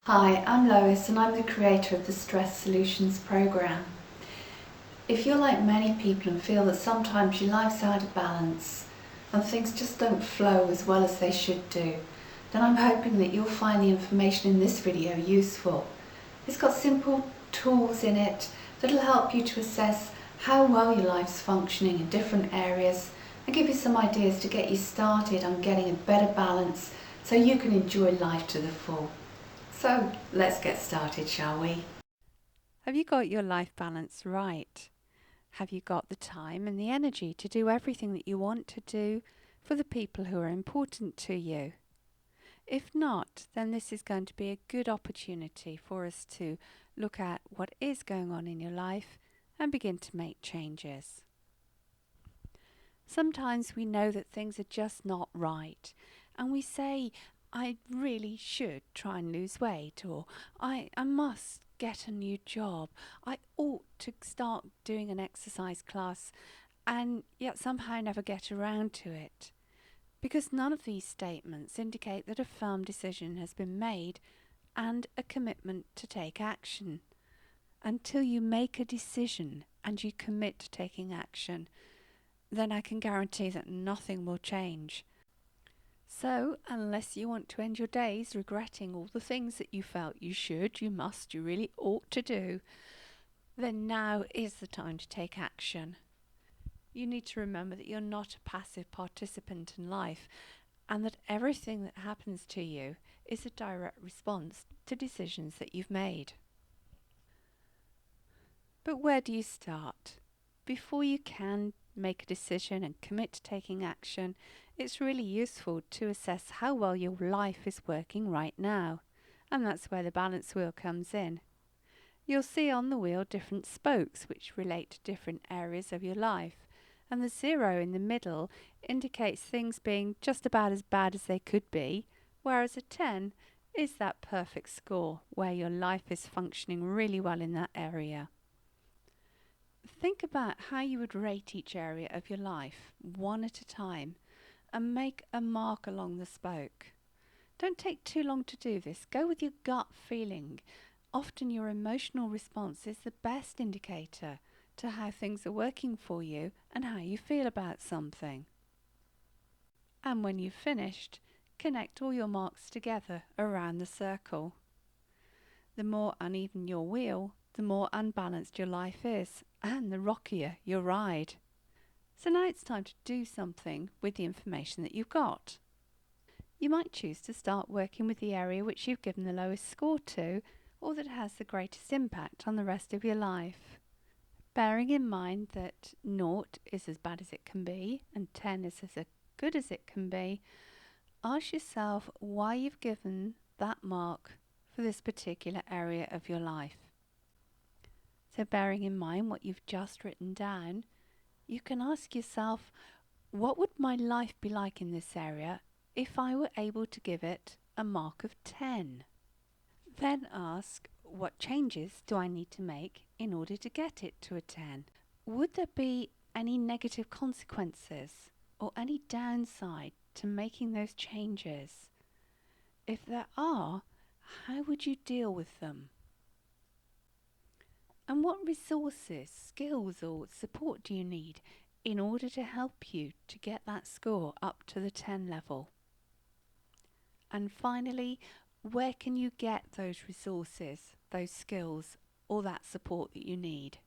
Hi, I'm Lois and I'm the creator of the Stress Solutions program. If you're like many people and feel that sometimes your life's out of balance and things just don't flow as well as they should do, then I'm hoping that you'll find the information in this video useful. It's got simple tools in it that'll help you to assess how well your life's functioning in different areas and give you some ideas to get you started on getting a better balance so you can enjoy life to the full. So let's get started, shall we? Have you got your life balance right? Have you got the time and the energy to do everything that you want to do for the people who are important to you? If not, then this is going to be a good opportunity for us to look at what is going on in your life and begin to make changes. Sometimes we know that things are just not right, and we say, I really should try and lose weight, or I must get a new job. I ought to start doing an exercise class, and yet somehow never get around to it. Because none of these statements indicate that a firm decision has been made and a commitment to take action. Until you make a decision and you commit to taking action, then I can guarantee that nothing will change. So, unless you want to end your days regretting all the things that you felt you should, you must, you really ought to do, then now is the time to take action. You need to remember that you're not a passive participant in life and that everything that happens to you is a direct response to decisions that you've made. But where do you start? Before you can make a decision and commit to taking action, it's really useful to assess how well your life is working right now. And that's where the balance wheel comes in. You'll see on the wheel different spokes which relate to different areas of your life. And the 0 in the middle indicates things being just about as bad as they could be, whereas a 10 is that perfect score where your life is functioning really well in that area. Think about how you would rate each area of your life, one at a time, and make a mark along the spoke. Don't take too long to do this. Go with your gut feeling. Often your emotional response is the best indicator to how things are working for you and how you feel about something. And when you've finished, connect all your marks together around the circle. The more uneven your wheel, the more unbalanced your life is, and the rockier your ride. So now it's time to do something with the information that you've got. You might choose to start working with the area which you've given the lowest score to, or that has the greatest impact on the rest of your life. Bearing in mind that 0 is as bad as it can be, and 10 is as good as it can be, ask yourself why you've given that mark for this particular area of your life. So bearing in mind what you've just written down, you can ask yourself, what would my life be like in this area if I were able to give it a mark of 10? Then ask, what changes do I need to make in order to get it to a 10? Would there be any negative consequences or any downside to making those changes? If there are, how would you deal with them? And what resources, skills or support do you need in order to help you to get that score up to the 10 level? And finally, where can you get those resources, those skills or that support that you need?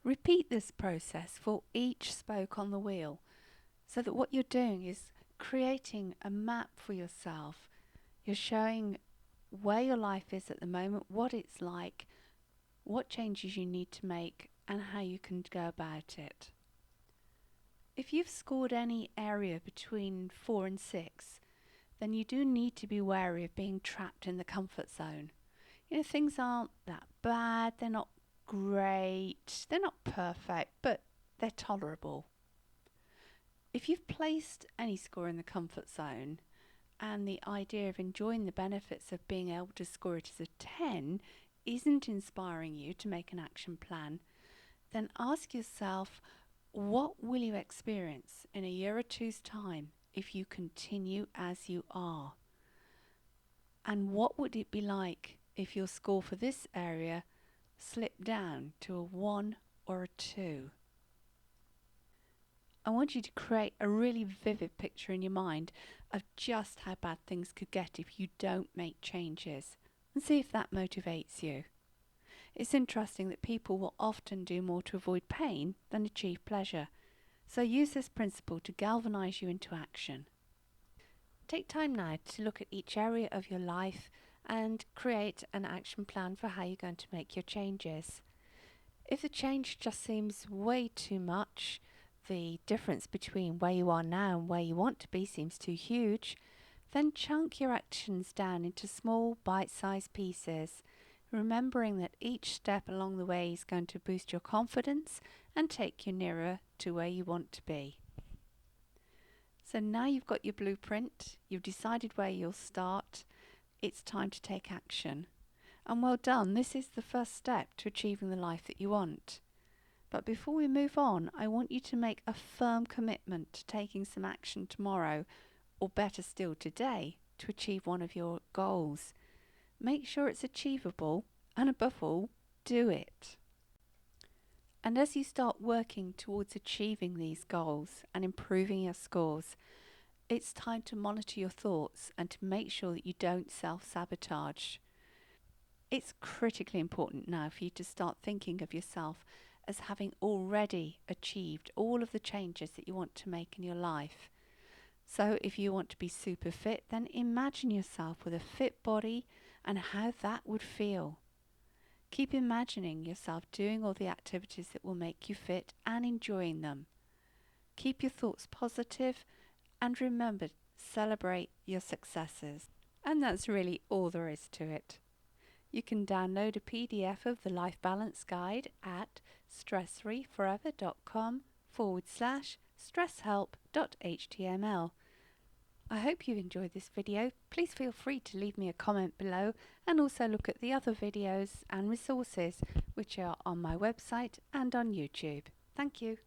Repeat this process for each spoke on the wheel so that what you're doing is creating a map for yourself. You're showing where your life is at the moment, what it's like, what changes you need to make and how you can go about it. If you've scored any area between 4 and 6, then you do need to be wary of being trapped in the comfort zone. Things aren't that bad, they're not great, they're not perfect, but they're tolerable. If you've placed any score in the comfort zone and the idea of enjoying the benefits of being able to score it as a 10 isn't inspiring you to make an action plan, then ask yourself, what will you experience in a year or two's time if you continue as you are? And what would it be like if your score for this area slipped down to a 1 or a 2? I want you to create a really vivid picture in your mind of just how bad things could get if you don't make changes, and see if that motivates you. It's interesting that people will often do more to avoid pain than achieve pleasure, so use this principle to galvanize you into action. Take time now to look at each area of your life and create an action plan for how you're going to make your changes. If the change just seems way too much, the difference between where you are now and where you want to be seems too huge, then chunk your actions down into small bite-sized pieces, remembering that each step along the way is going to boost your confidence and take you nearer to where you want to be. So now you've got your blueprint, you've decided where you'll start, it's time to take action. And well done, this is the first step to achieving the life that you want. But before we move on, I want you to make a firm commitment to taking some action tomorrow, or better still today, to achieve one of your goals. Make sure it's achievable, and above all, do it. And as you start working towards achieving these goals and improving your scores, it's time to monitor your thoughts and to make sure that you don't self-sabotage. It's critically important now for you to start thinking of yourself as having already achieved all of the changes that you want to make in your life. So if you want to be super fit, then imagine yourself with a fit body and how that would feel. Keep imagining yourself doing all the activities that will make you fit and enjoying them. Keep your thoughts positive and remember, celebrate your successes. And that's really all there is to it. You can download a PDF of the Life Balance Guide at stressfreeforever.com/stresshelp.html. I hope you enjoyed this video. Please feel free to leave me a comment below and also look at the other videos and resources which are on my website and on YouTube. Thank you.